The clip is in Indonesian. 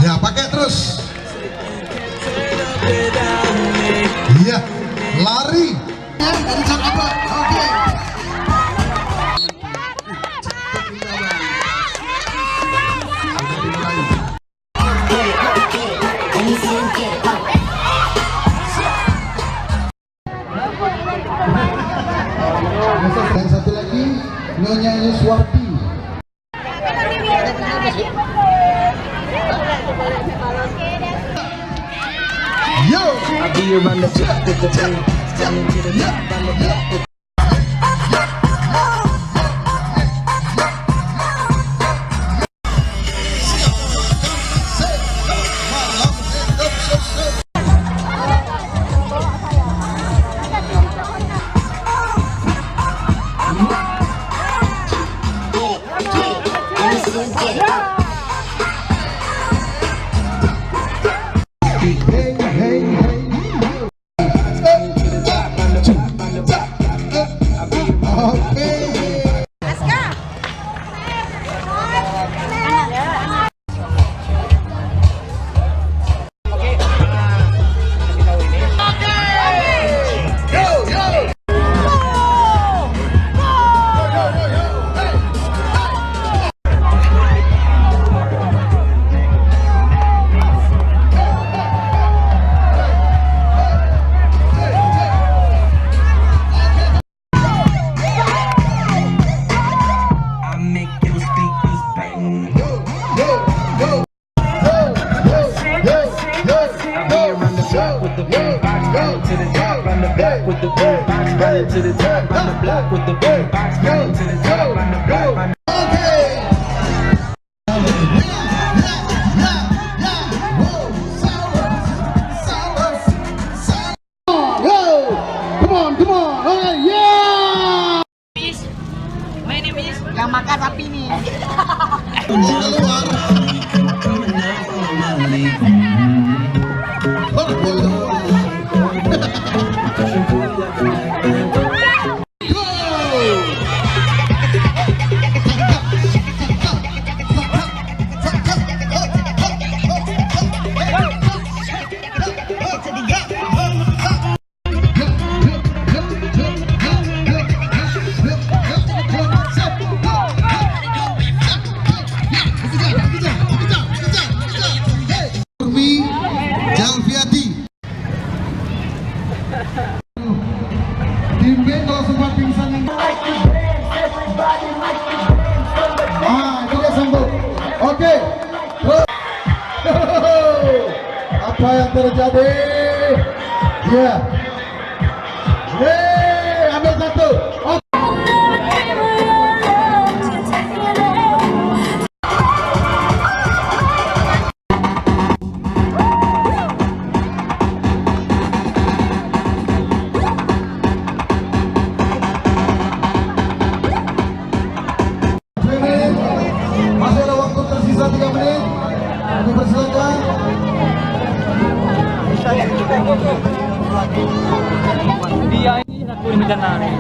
Ya, pakai terus. Iya, lari. Dari jam apa? Oke. Dan satu lagi, Nyonya Yuswati. Yo, I'll be around the block with the boom, running to the top, around the block with with the boom box, running to the top, run the block with the boom box, running to the top, run the block with the boom box, running to the top, run the block, run the yang makan sapi nih. Tim B kalau sempat pingsan yang tidak sanggup. Oke. Apa yang terjadi? Ya. Ambil satu. Masih ada waktu tersisa 3 menit. Kami persilakan. Dia ini satu di sana nih,